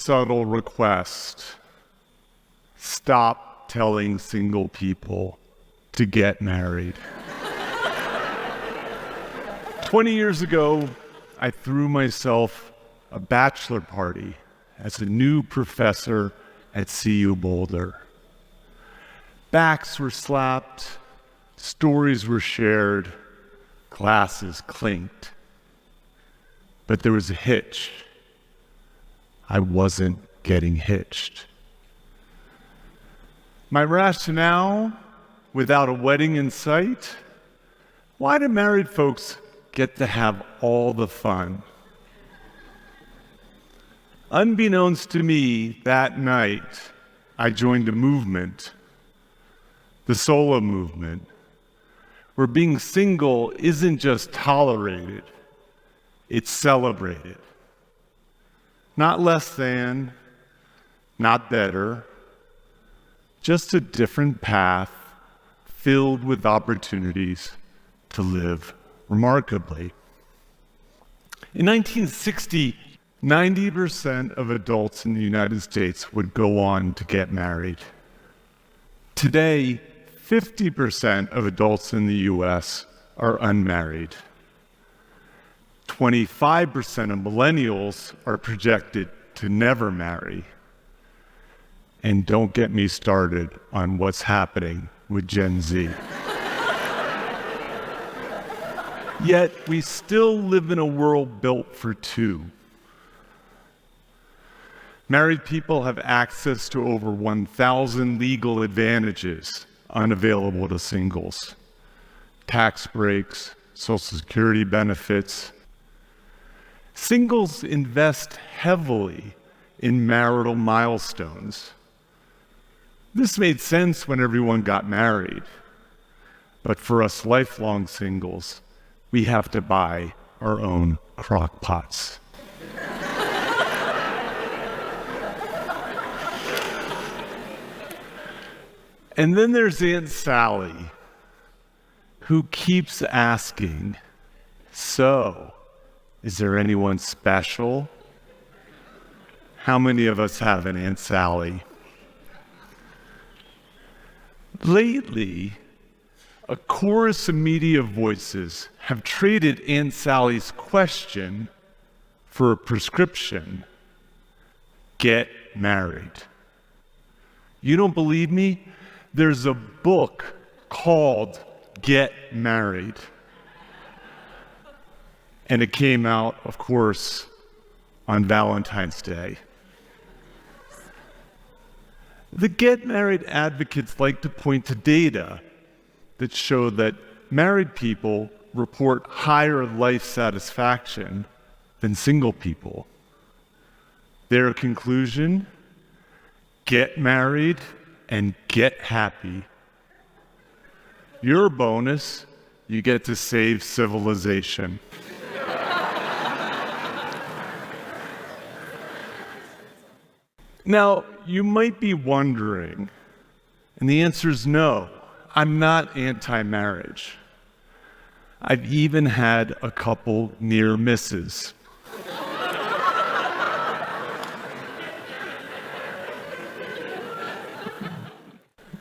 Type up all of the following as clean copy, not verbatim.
subtle request. Stop telling single people to get married. 20 years ago, I threw myself a bachelor party as a new professor at CU Boulder. Backs were slapped, stories were shared, glasses clinked. But there was a hitch. I wasn't getting hitched. My rationale, without a wedding in sight, why do married folks get to have all the fun? Unbeknownst to me, that night, I joined a movement, the solo movement, where being single isn't just tolerated, it's celebrated. Not less than, not better, just a different path filled with opportunities to live remarkably. In 1960, 90% of adults in the United States would go on to get married. Today, 50% of adults in the US are unmarried. 25% of millennials are projected to never marry. And don't get me started on what's happening with Gen Z. Yet we still live in a world built for two. Married people have access to over 1,000 legal advantages unavailable to singles. Tax breaks, Social Security benefits. Singles invest heavily in marital milestones. This made sense when everyone got married. But for us lifelong singles, we have to buy our own crock pots. And then there's Aunt Sally, who keeps asking, so, is there anyone special? How many of us have an Aunt Sally? Lately, a chorus of media voices have traded Aunt Sally's question for a prescription. Get married. You don't believe me? There's a book called Get Married. And it came out, of course, on Valentine's Day. The Get Married advocates like to point to data that show that married people report higher life satisfaction than single people. Their conclusion: get married and get happy. Your bonus, you get to save civilization. Now, you might be wondering, and the answer is no, I'm not anti-marriage. I've even had a couple near misses.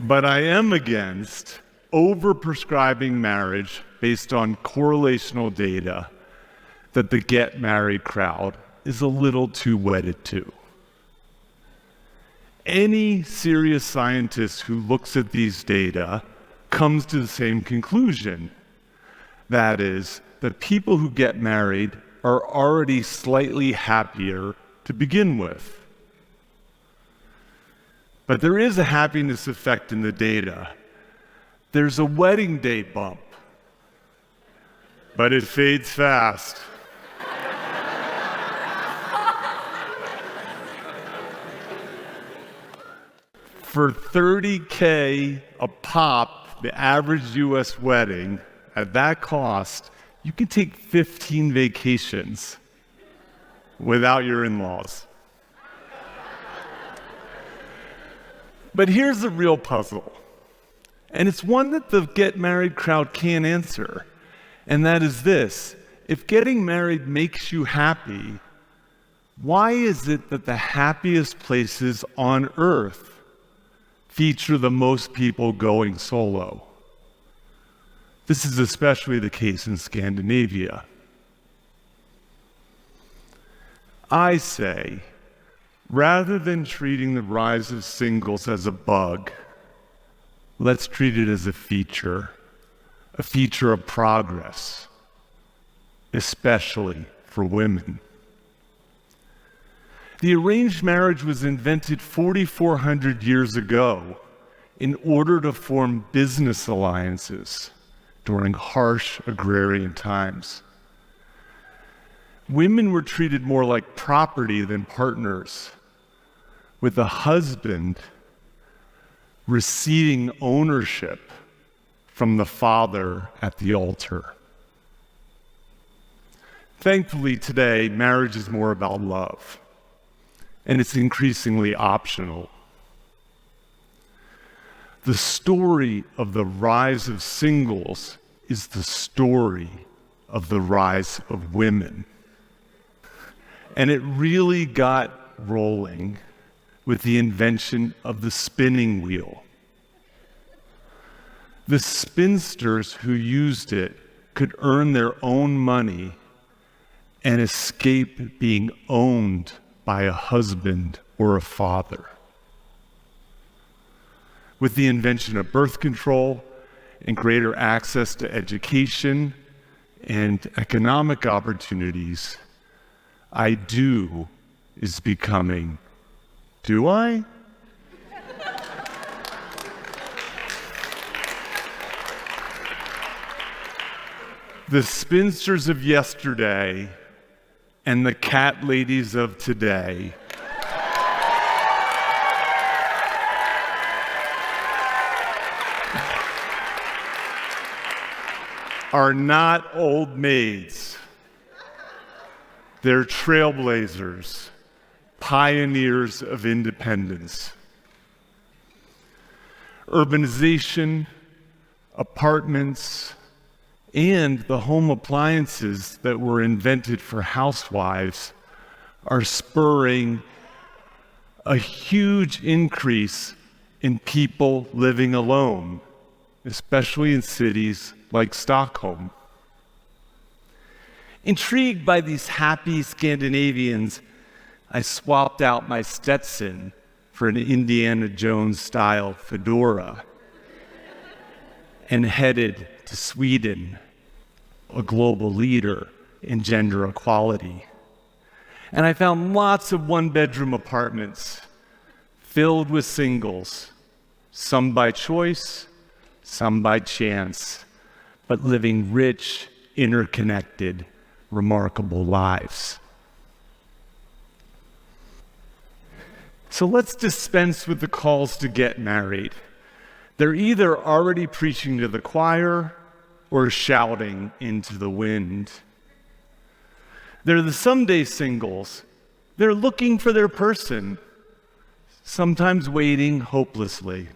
But I am against overprescribing marriage based on correlational data that the get married crowd is a little too wedded to. Any serious scientist who looks at these data comes to the same conclusion. That is, that people who get married are already slightly happier to begin with. But there is a happiness effect in the data. There's a wedding day bump, but it fades fast. For $30K a pop, the average US wedding, at that cost, you can take 15 vacations without your in-laws. But here's the real puzzle, and it's one that the get married crowd can't answer, and that is this: if getting married makes you happy, Why is it that the happiest places on earth feature the most people going solo? This is especially the case in Scandinavia. I say, rather than treating the rise of singles as a bug, let's treat it as a feature of progress, especially for women. The arranged marriage was invented 4,400 years ago in order to form business alliances during harsh agrarian times. Women were treated more like property than partners, with the husband receiving ownership from the father at the altar. Thankfully, today, marriage is more about love, and it's increasingly optional. The story of the rise of singles is the story of the rise of women. And it really got rolling with the invention of the spinning wheel. The spinsters who used it could earn their own money and escape being owned by a husband or a father. With the invention of birth control and greater access to education and economic opportunities, I do is becoming, do I? The spinsters of yesterday and the cat ladies of today are not old maids. They're trailblazers, pioneers of independence. Urbanization, apartments, and the home appliances that were invented for housewives are spurring a huge increase in people living alone, especially in cities like Stockholm. Intrigued by these happy Scandinavians, I swapped out my Stetson for an Indiana Jones-style fedora and headed to Sweden, a global leader in gender equality. And I found lots of one-bedroom apartments filled with singles, some by choice, some by chance, but living rich, interconnected, remarkable lives. So let's dispense with the calls to get married. They're either already preaching to the choir or shouting into the wind. They're the someday singles. They're looking for their person, sometimes waiting hopelessly.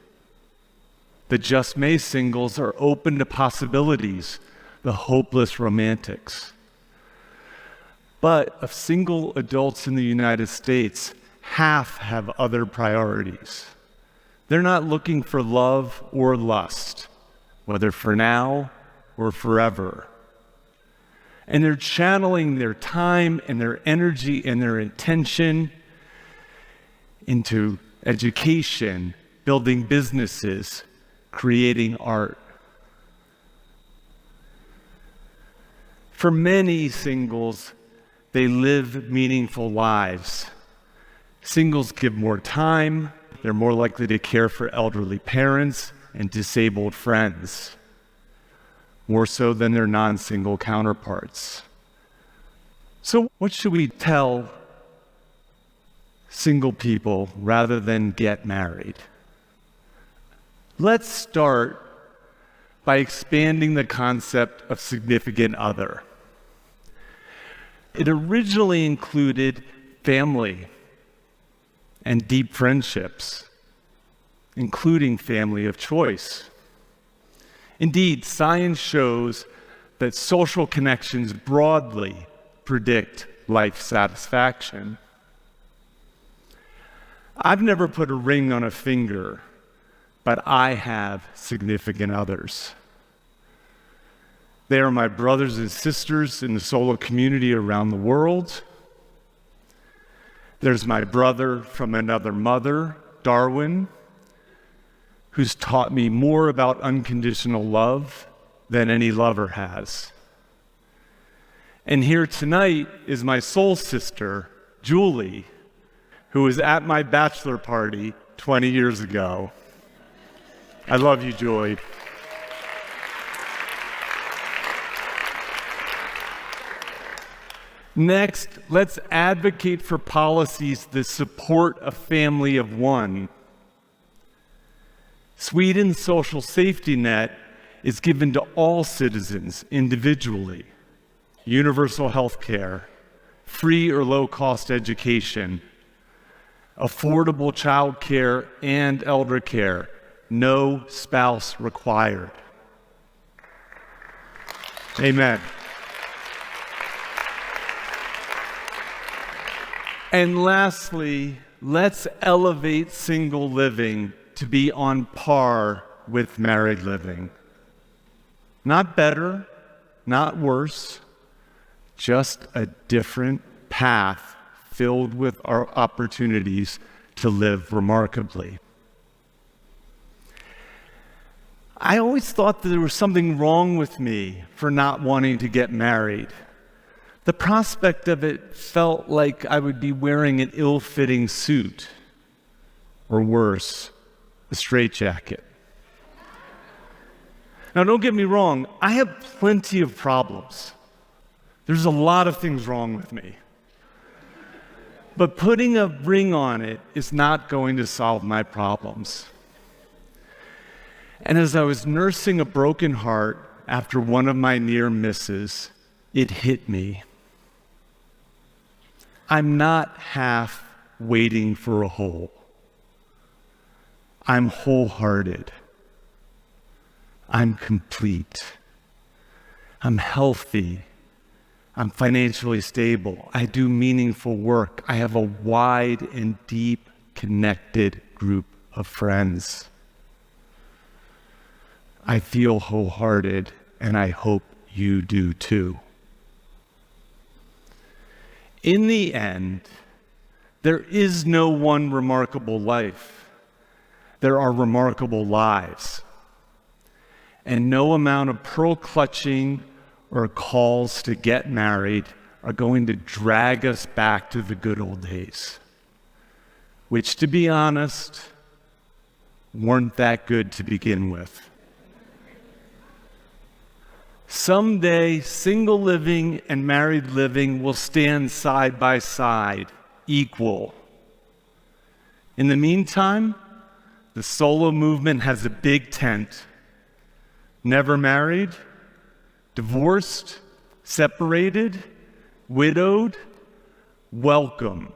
The just may singles are open to possibilities, the hopeless romantics. But of single adults in the United States, half have other priorities. They're not looking for love or lust, whether for now or forever. And they're channeling their time and their energy and their intention into education, building businesses, creating art. For many singles, they live meaningful lives. Singles give more time. They're more likely to care for elderly parents and disabled friends, more so than their non-single counterparts. So what should we tell single people rather than get married? Let's start by expanding the concept of significant other. It originally included family and deep friendships, including family of choice. Indeed, science shows that social connections broadly predict life satisfaction. I've never put a ring on a finger, but I have significant others. They are my brothers and sisters in the solo community around the world. There's my brother from another mother, Darwin, who's taught me more about unconditional love than any lover has. And here tonight is my soul sister, Julie, who was at my bachelor party 20 years ago. I love you, Julie. Next, let's advocate for policies that support a family of one. Sweden's social safety net is given to all citizens individually. Universal health care, free or low-cost education, affordable child care and elder care, no spouse required. Amen. And lastly, let's elevate single living to be on par with married living. Not better, not worse, just a different path filled with our opportunities to live remarkably. I always thought that there was something wrong with me for not wanting to get married. The prospect of it felt like I would be wearing an ill-fitting suit, or worse, a straitjacket. Now, don't get me wrong, I have plenty of problems. There's a lot of things wrong with me. But putting a ring on it is not going to solve my problems. And as I was nursing a broken heart after one of my near misses, it hit me. I'm not half waiting for a whole. I'm wholehearted. I'm complete. I'm healthy. I'm financially stable. I do meaningful work. I have a wide and deep connected group of friends. I feel wholehearted, and I hope you do too. In the end, there is no one remarkable life. There are remarkable lives. And no amount of pearl clutching or calls to get married are going to drag us back to the good old days, which, to be honest, weren't that good to begin with. Someday, single living and married living will stand side by side, equal. In the meantime, the solo movement has a big tent. Never married, divorced, separated, widowed, welcome.